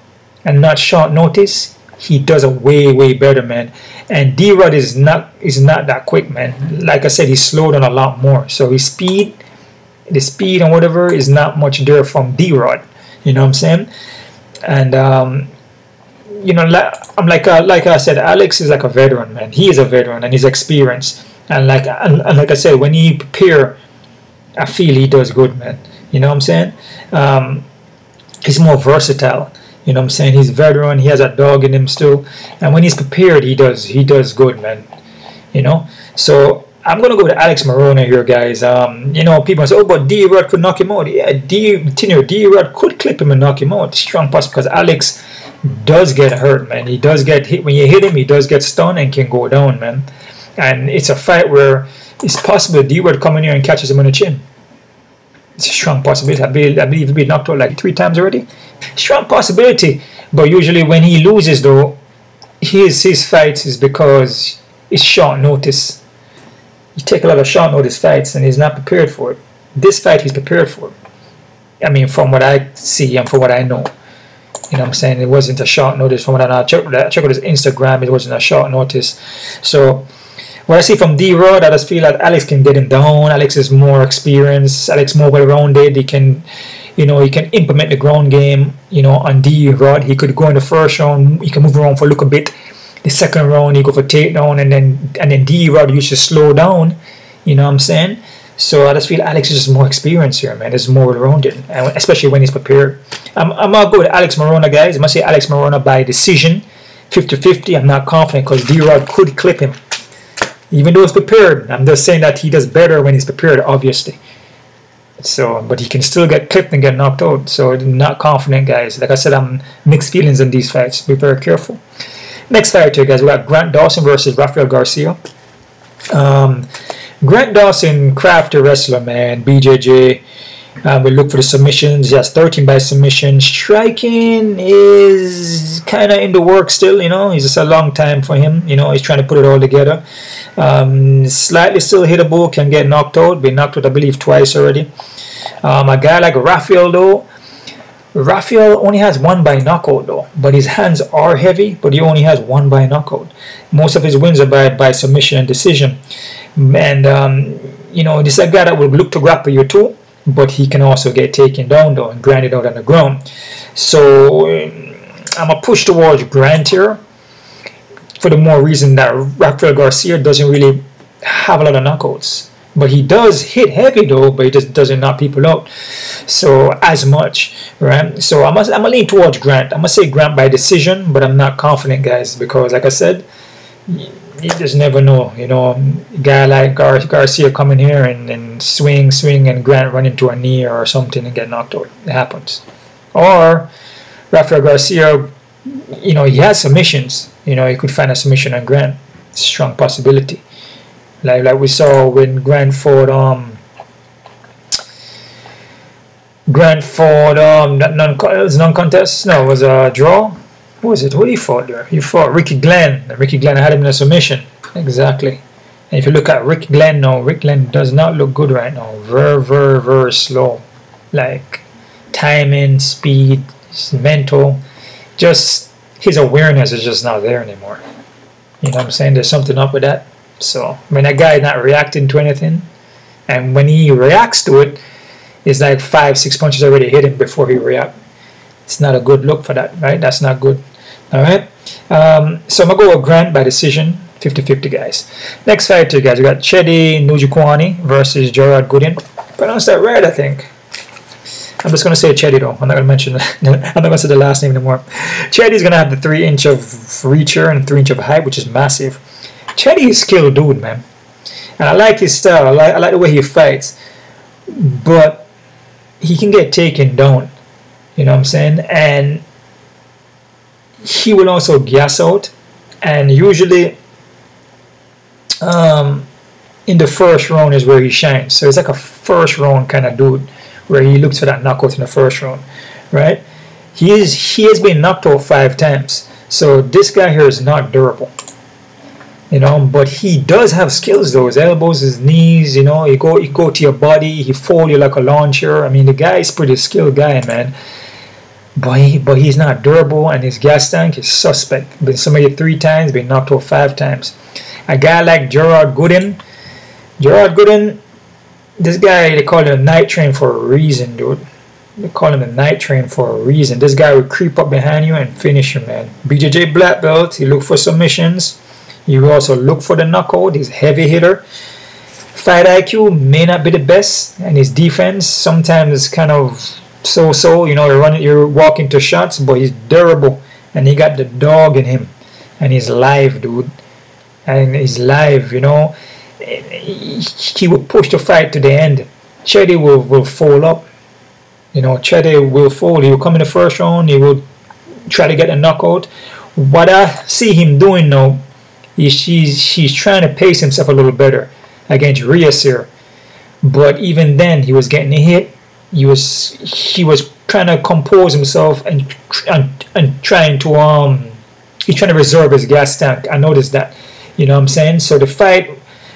and not short notice, he does a way better, man. And D-Rod is not that quick, man. Like I said, he slowed down a lot more. So the speed and whatever is not much there from D-Rod. You know what I'm saying? And you know, like I said, Alex is like a veteran, man. He is a veteran and he's experienced. And like I said, when he prepare, I feel he does good, man. You know what I'm saying? He's more versatile. You know what I'm saying? He's a veteran. He has a dog in him still. And when he's prepared, he does good, man. You know? So I'm going to go with Alex Morono here, guys. You know, people say, oh, but D-Rod could knock him out. Yeah, D-Rod could clip him and knock him out. Strong possible, because Alex does get hurt, man. He does get hit. When you hit him, he does get stunned and can go down, man. And it's a fight where it's possible D-Rod come in here and catches him on the chin. It's a strong possibility. I believe he'll be knocked out like 3 times already. Strong possibility. But usually when he loses, though, his fights is because it's short notice. You take a lot of short notice fights and he's not prepared for it. This fight he's prepared for. I mean, from what I see and from what I know. You know what I'm saying? It wasn't a short notice. From what I know, check out his Instagram, it wasn't a short notice. So what I see from D-Rod, I just feel like Alex can get him down. Alex is more experienced. Alex more well-rounded. He can, you know, he can implement the ground game, you know, on D-Rod. He could go in the first round. He can move around for a little bit. The second round, he go for takedown, and then D-Rod used to slow down. You know what I'm saying? So I just feel Alex is just more experienced here, man. He's more well-rounded, and especially when he's prepared. I'm gonna go with Alex Morono, guys. I'm gonna say Alex Morono by decision, 50-50. I'm not confident because D-Rod could clip him. Even though he's prepared, I'm just saying that he does better when he's prepared, obviously. So, but he can still get clipped and get knocked out. So I'm not confident, guys. Like I said, I'm mixed feelings in these fights. Be very careful. Next fight here, guys. We got Grant Dawson versus Rafael Garcia. Grant Dawson, crafty wrestler, man. BJJ. We look for the submissions. He has 13 by submission. Striking is kind of in the work still, you know. It's just a long time for him. You know, he's trying to put it all together. Slightly still hittable. Can get knocked out. Been knocked out, I believe, twice already. A guy like Rafael, though. Rafael only has 1 by knockout, though. But his hands are heavy, but he only has 1 by knockout. Most of his wins are by submission and decision. And, you know, this is a guy that will look to grapple you too. But he can also get taken down, though, and grinded out on the ground. So I'm going to push towards Grant here for the more reason that Rafael Garcia doesn't really have a lot of knockouts. But he does hit heavy, though, but he just doesn't knock people out so as much, right? So I'm going to lean towards Grant. I'm going to say Grant by decision, but I'm not confident, guys, because, like I said, you just never know, you know. A guy like Garcia coming here and swing, and Grant run into a knee or something and get knocked out. It happens. Or Rafael Garcia, you know, he has submissions. You know, he could find a submission on Grant. Strong possibility. Like we saw when Grant fought it was non-contest. No, it was a draw. Who was it? Who he fought there? He fought Ricky Glenn. Ricky Glenn had him in a submission. Exactly. And if you look at Rick Glenn now, Rick Glenn does not look good right now. Very slow. Like timing, speed, mental. Just his awareness is just not there anymore. You know what I'm saying? There's something up with that. So when that guy is not reacting to anything, and when he reacts to it, it's like 5-6 punches already hit him before he reacts. It's not a good look for that, right? That's not good. All right. So I'm gonna go with Grant by decision, 50-50, guys. Next fighter, guys, we got Chedi Njokuani versus Gerard Gooden. Pronounced that right, I think. I'm just gonna say Chedi though. I'm not gonna mention. I'm not gonna say the last name anymore. Chedi's gonna have the 3-inch of reacher and 3-inch of height, which is massive. Chedi is a skilled dude, man, and I like his style. I like the way he fights, but he can get taken down. You know what I'm saying? And he will also gas out, and usually in the first round is where he shines. So it's like a first round kind of dude where he looks for that knockout in the first round, right? He has been knocked out 5 times. So this guy here is not durable. You know, but he does have skills though. His elbows, his knees, you know, he go to your body, he fold you like a launcher. I mean, the guy is pretty skilled guy, man. But he's not durable, and his gas tank is suspect. Been submitted 3 times, been knocked out 5 times. A guy like Gerard Gooden, this guy, they call him a night train for a reason, dude. They call him a night train for a reason. This guy will creep up behind you and finish you, man. BJJ black belt, he look for submissions. He will also look for the knockout. He's a heavy hitter. Fight IQ may not be the best, and his defense sometimes is kind of so. You know, you're walking to shots, but he's durable, and he got the dog in him, and he's live, dude. And he's live, you know. He will push the fight to the end. Chedi will fold up. You know, Chedi will fold. He will come in the first round. He will try to get a knockout. What I see him doing now, he's trying to pace himself a little better against Reyes here. But even then, he was getting a hit. He was trying to compose himself and trying to he's trying to reserve his gas tank. I noticed that. You know what I'm saying? So the fight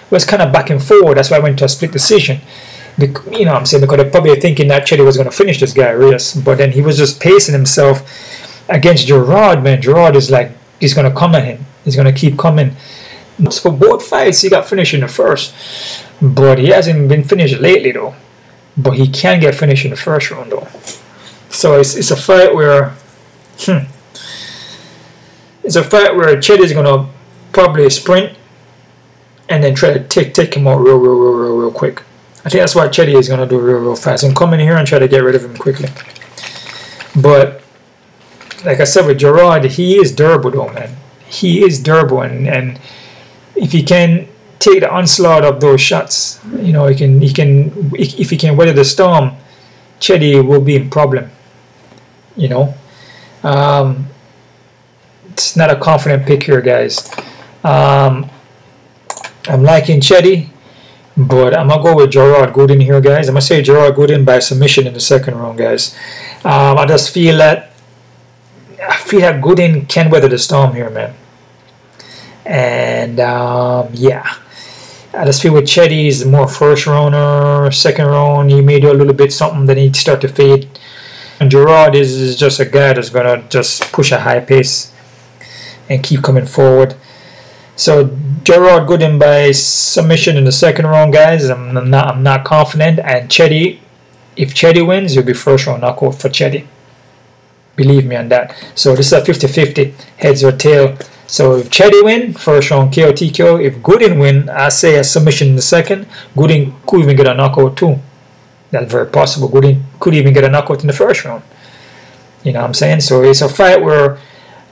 was kind of back and forward. That's why I went to a split decision. You know what I'm saying? Because they're probably thinking that Chedi was going to finish this guy, Reyes. But then he was just pacing himself against Gerard, man. Gerard is like, he's going to come at him. He's going to keep coming. For both fights, he got finished in the first. But he hasn't been finished lately, though. But he can get finished in the first round, though. So it's a fight where... It's a fight where Chedi is going to probably sprint and then try to take him out real quick. I think that's what Chedi is going to do real fast. And come in here and try to get rid of him quickly. But, like I said with Gerard, he is durable, though, man. He is durable, and if he can take the onslaught of those shots, you know, if he can weather the storm, Chedi will be in problem. You know, it's not a confident pick here, guys. I'm liking Chedi, but I'm gonna go with Gerard Gooden here, guys. I'm gonna say Gerard Gooden by submission in the second round, guys. I just feel that Gooden can weather the storm here, man. And yeah, I just feel with Chedi is more first rounder, second round he may do a little bit something, then he'd start to fade. And Gerard is just a guy that's gonna just push a high pace and keep coming forward. So Gerard Gooden by submission in the second round, guys. I'm not confident. And Chedi, if Chedi wins, it'll be first round knockout for Chedi. Believe me on that. So this is a 50-50, heads or tail. So if Chedi win, first round KO TKO. If Gooden win, I say a submission in the second. Gooden could even get a knockout too. That's very possible. Gooden could even get a knockout in the first round. You know what I'm saying? So it's a fight where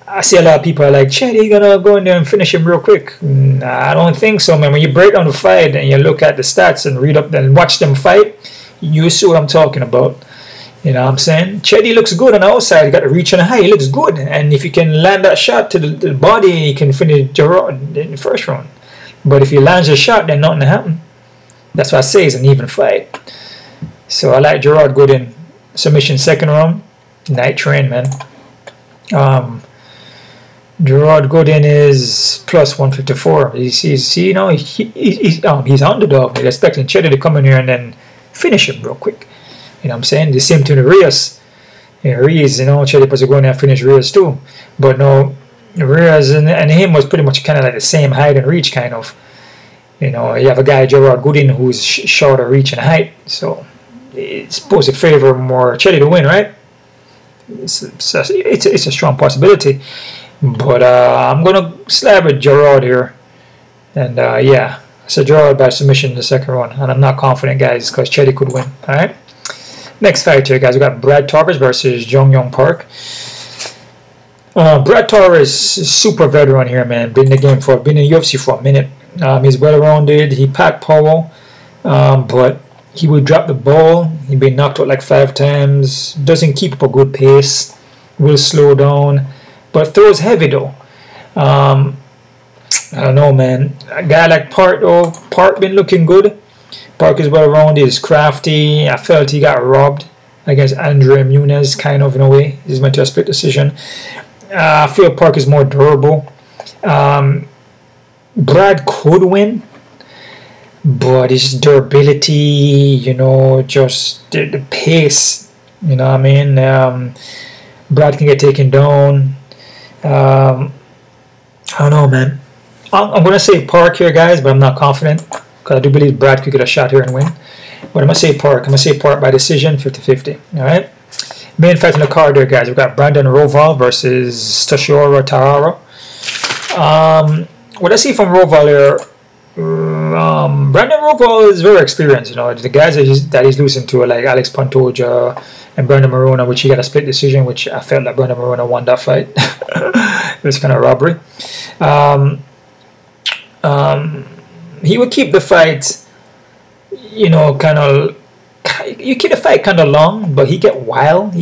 I see a lot of people are like, Chedi gonna go in there and finish him real quick. I don't think so, man. When you break down the fight and you look at the stats and read up and watch them fight, you see what I'm talking about. You know what I'm saying? Chetty looks good on the outside. He got the reach and the height. He looks good. And if you can land that shot to the body, you can finish Gerard in the first round. But if he lands a shot, then nothing happen. That's why I say it's an even fight. So I like Gerard Gooden submission second round. Night train, man. Gerard Gooden is plus 154. You know, he's underdog. He's expecting Chetty to come in here and then finish him real quick. You know what I'm saying? The same to the Reyes. Yeah, Reyes, you know, Chetty was going there and finish Reyes too. But no, Reyes and him was pretty much kind of like the same height and reach, kind of. You know, you have a guy, Gerard Gooden, who's shorter reach and height. So it's supposed to favor more Chetty to win, right? It's a strong possibility. But I'm going to slab with Gerard here. And yeah, so Gerard by submission in the second round. And I'm not confident, guys, because Chetty could win. All right? Next fight here, guys. We got Brad Torres versus Jun-yong Park. Brad Torres is super veteran here, man. Been in the game for, been in UFC for a minute. He's well-rounded. He packed power. But he would drop the ball. He'd been knocked out like 5 times. Doesn't keep up a good pace. Will slow down. But throws heavy though. I don't know, man. A guy like Park though. Park been looking good. Park is well rounded. He's crafty. I felt he got robbed against Andre Muniz, kind of in a way. He's meant to a split decision. I feel Park is more durable. Brad could win, but his durability, you know, just the pace. You know what I mean? Brad can get taken down. I don't know, man. I'm going to say Park here, guys, but I'm not confident because I do believe Brad could get a shot here and win. But I'm going to say Park. I'm going to say Park by decision, 50-50. All right? Main fight in the card there, guys. We've got Brandon Royval versus Tatsuro Taira. What I see from Royval here, Brandon Royval is very experienced. You know, the guys that he's losing to are like Alex Pantoja and Brandon Morono, which he got a split decision, which I felt like Brandon Morono won that fight. It was kind of robbery. He would keep the fight, you know, you keep the fight kind of long, but he gets wild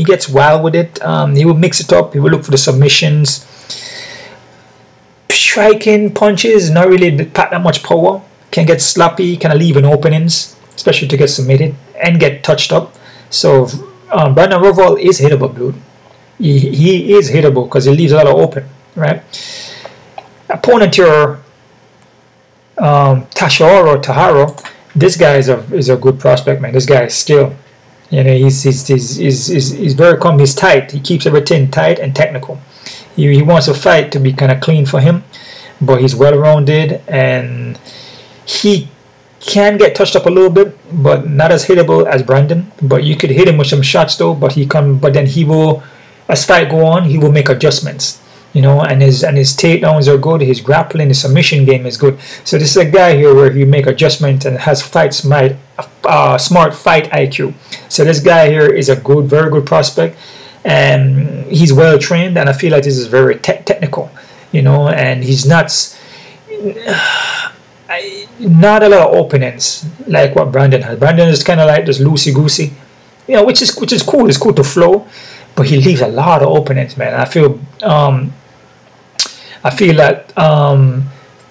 with it. He would mix it up. He would look for the submissions. Striking punches, not really pack that much power. Can get sloppy, kind of leaving openings, especially to get submitted and get touched up. So Brandon Royval is hittable, dude. He is hittable because he leaves a lot of open, right? Opponent here, Tatsuro Taira. This guy is a good prospect, man. This guy is skilled. You know, he's very calm. He's tight. He keeps everything tight and technical. He wants a fight to be kind of clean for him, but he's well-rounded and he can get touched up a little bit, but not as hittable as Brandon. But you could hit him with some shots though. But then he will, as fight go on, he will make adjustments. You know, and his takedowns are good. His grappling, his submission game is good. So this is a guy here where he make adjustments and has smart fight IQ. So this guy here is a very good prospect. And he's well trained, and I feel like this is very technical, you know. And he's not a lot of openings like what Brandon has. Brandon is kind of like just loosey goosey, you know, which is cool. It's cool to flow, but he leaves a lot of openings, man. I feel that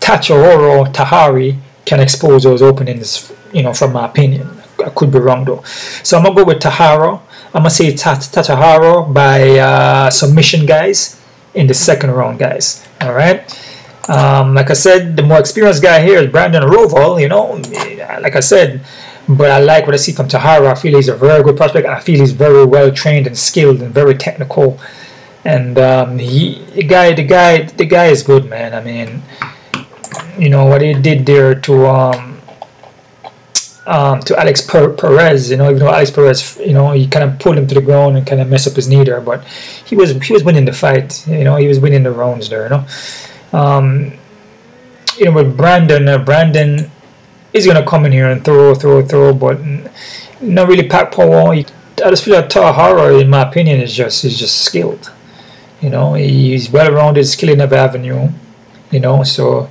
Tatsuro Taira can expose those openings, you know, from my opinion. I could be wrong though. So I'm gonna go with Taira. I'm going to say Tatsuro by submission, guys, in the second round, guys. All right? Like I said, the more experienced guy here is Brandon Royval, you know, like I said. But I like what I see from Taira. I feel he's a very good prospect. I feel he's very well trained and skilled and very technical. And the guy is good, man. I mean, you know, what he did there to Alex Perez, you know, even though Alex Perez, you know, he kind of pulled him to the ground and kind of messed up his knee there, but he was winning the fight, you know, he was winning the rounds there, you know. You know, with Brandon is gonna come in here and throw, but not really pack power. I just feel like Taira, in my opinion, is just skilled. You know, he's well rounded, skilled in every avenue. You know, so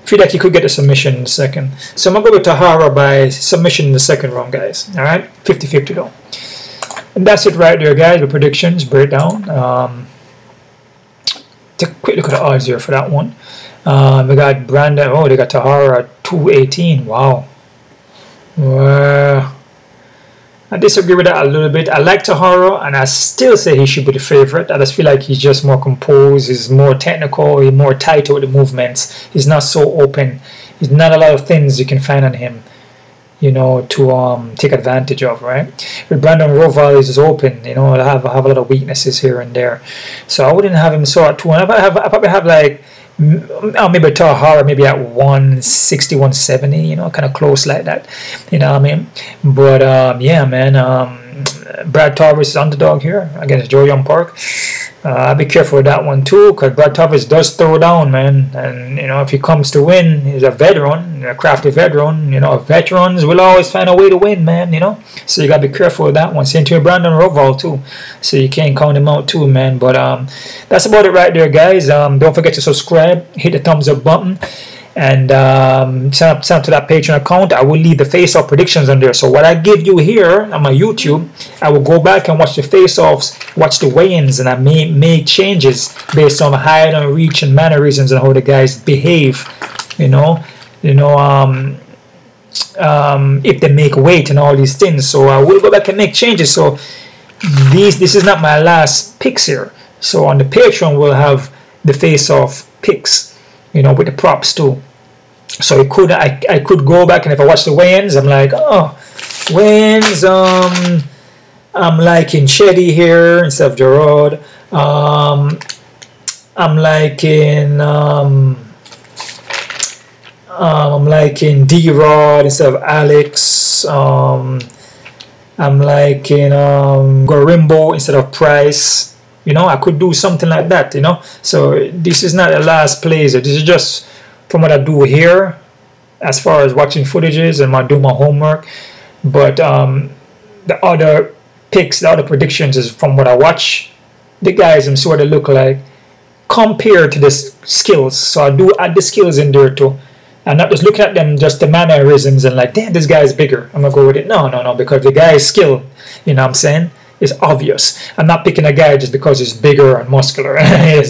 I feel like he could get a submission in the second. So I'm going to go with Taira by submission in the second round, guys. All right? 50-50 though. And that's it right there, guys. The predictions breakdown. Take a quick look at the odds here for that one. We got Brandon. Oh, they got Tahara 218. Wow. I disagree with that a little bit. I like Tahara, and I still say he should be the favorite. I just feel like he's just more composed. He's more technical. He's more tight with the movements. He's not so open. There's not a lot of things you can find on him, you know, to take advantage of, right? With Brandon Royval is open, you know. I have a lot of weaknesses here and there, so I wouldn't have him so at 2. I probably have like maybe Tahara maybe at 160, 170, you know, kind of close like that, you know what I mean? But yeah, man, Brad Tavares is underdog here against Joe Young Park. I'll be careful with that one too, because Brad Tavares does throw down, man. And you know, if he comes to win, he's a veteran, a crafty veteran. You know, veterans will always find a way to win, man. You know, so you gotta be careful with that one. Same to Brandon Royval too, so you can't count him out too, man. But that's about it right there, guys. Don't forget to subscribe, hit the thumbs up button, and sign up to that Patreon account. I will leave the face-off predictions on there. So what I give you here on my YouTube, I will go back and watch the face-offs, watch the weigh-ins, and I may make changes based on height and reach and mannerisms and how the guys behave. You know, if they make weight and all these things. So I will go back and make changes. So this is not my last picks here. So on the Patreon we'll have the face-off picks, you know, with the props too. So I could go back, and if I watch the weigh-ins, I'm like, oh, weigh-ins, I'm liking Sheddy here instead of Gerard. I'm liking D-Rod instead of Alex. I'm liking Gorimbo instead of Price. You know, I could do something like that, you know. So this is not a last plays. This is just from what I do here as far as watching footages and do my homework. But the other picks, the other predictions is from what I watch the guys and sort of look like compared to the skills. So I do add the skills in there too. I'm not just looking at them, just the mannerisms and like, damn, this guy is bigger, I'm gonna go with it. No, because the guy's skill, you know what I'm saying, is obvious. I'm not picking a guy just because he's bigger and muscular.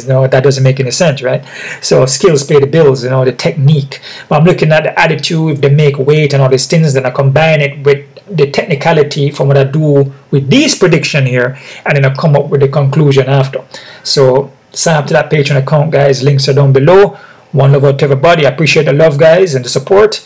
No, that doesn't make any sense, right? So skills pay the bills, you know, the technique. But I'm looking at the attitude, they make weight and all these things, then I combine it with the technicality from what I do with these prediction here, and then I come up with the conclusion after. So sign up to that Patreon account, guys. Links are down below. One love out to everybody. I appreciate the love, guys, and the support.